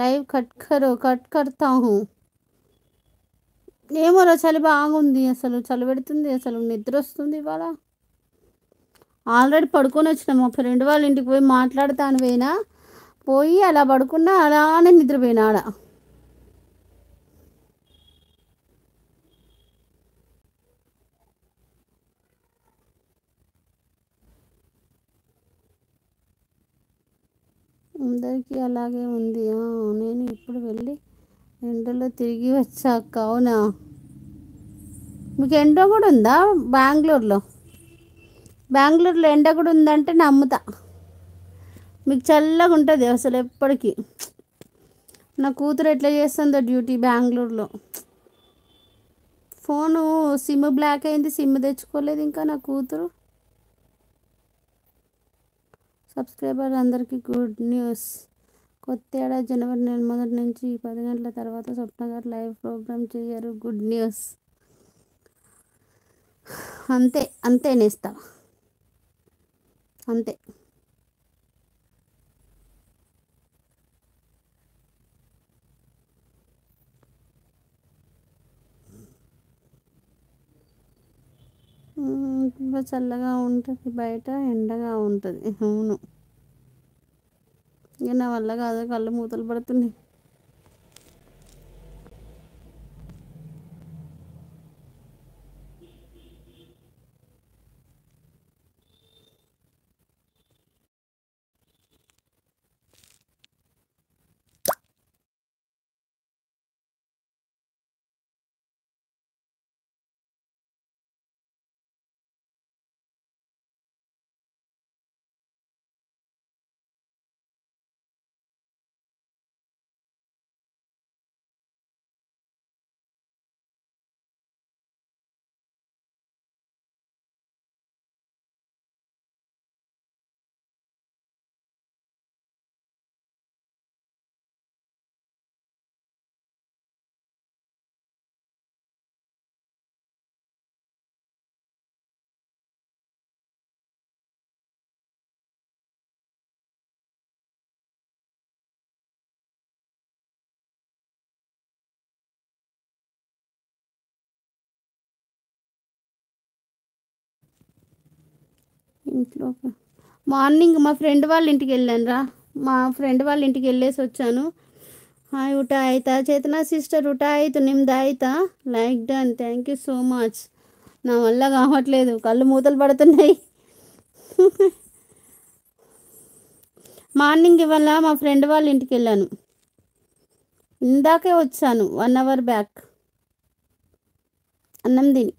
Live cut కరో cut కర్తా who. ఏమోరా చలి బాగుంది, అసలు చలి పెడుతుంది, అసలు నిద్ర వస్తుంది ఇవాళ. ఆల్రెడీ పడుకొని వచ్చిన మా ఫ్రెండ్ వాళ్ళ ఇంటికి పోయి మాట్లాడతాను పోయినా, పోయి అలా పడుకున్నా, అలానే నిద్రపోయినా ఆడ. అందరికీ అలాగే ఉంది. నేను ఇప్పుడు వెళ్ళి ఎండలో తిరిగి వచ్చాక. అవునా, మీకు ఎండ కూడా ఉందా బెంగళూరులో? బెంగళూరులో ఎండ కూడా ఉందంటే నమ్ముతా. మీకు చల్లగా ఉంటుంది అసలు ఎప్పటికీ. నా కూతురు ఎట్లా చేస్తుందో డ్యూటీ బెంగళూరులో. ఫోను సిమ్ బ్లాక్ అయింది, సిమ్ తెచ్చుకోలేదు ఇంకా నా కూతురు. సబ్స్క్రైబర్ అందరికీ గుడ్ న్యూస్. కొత్త ఏడాది జనవరి నెల మొదటి నుంచి 10 గంటల తర్వాత స్వప్న గారు లైవ్ ప్రోగ్రామ్ చేయరు. Good news. అంతే అంతే నేస్తా, అంతే. ఇంకా చల్లగా ఉంటుంది, బయట ఎండగా ఉంటుంది. అవును, ఇక నా వల్ల కాదు, కళ్ళు మూతలు పడుతున్నాయి. ఇంట్లో మార్నింగ్ మా ఫ్రెండ్ వాళ్ళ ఇంటికి వెళ్ళాను రా. మా ఫ్రెండ్ వాళ్ళ ఇంటికి వెళ్ళేసి వచ్చాను. హాయ్ ಊಟ ಆಯ್ತಾ ಚೇತನಾ సిస్టర్? ಊಟ ಆಯಿತು, నిమ్ది ఆయితా? Like done, thank you so much. నా వల్ల కావట్లేదు, కళ్ళు మూతలు పడుతున్నాయి. మార్నింగ్ ఇవాళ మా ఫ్రెండ్ వాళ్ళ ఇంటికి వెళ్ళాను, ఇందాకే వచ్చాను 1 అవర్ బ్యాక్. అన్నం తిని.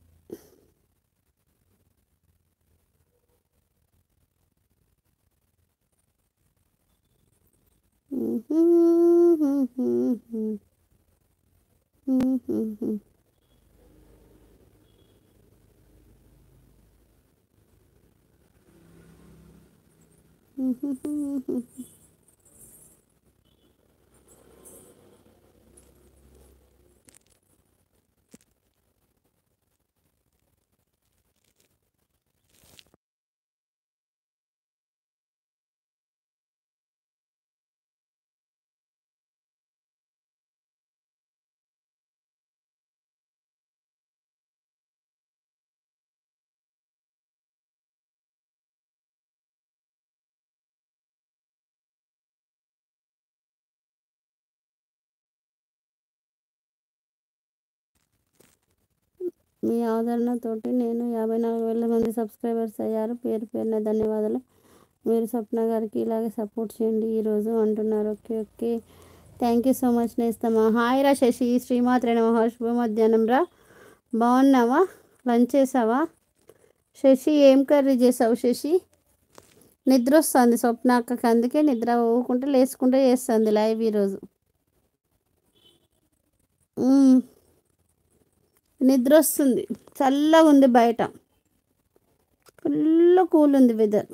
మీ ఆదరణతోటి నేను 54,000 మంది సబ్స్క్రైబర్స్ అయ్యారు. పేరు పేరున ధన్యవాదాలు. మీరు స్వప్న గారికి ఇలాగే సపోర్ట్ చేయండి ఈరోజు అంటున్నారు. Okay okay, thank you so much నేస్తమా. హాయ్ రా శశి, శ్రీమాత్రే నమః. శుభ మధ్యాహ్నం రా. బాగున్నావా? లంచ్ చేసావా? శశి ఏం కర్రీ చేసావు శశి? నిద్ర వస్తుంది స్వప్న అక్కకి, అందుకే నిద్ర పోకుంటే లేసుకుంటే చేస్తుంది లైవ్ ఈరోజు. నిద్ర వస్తుంది, చల్లగా ఉంది బయట, ఫుల్ కూల్ ఉంది వెదర్.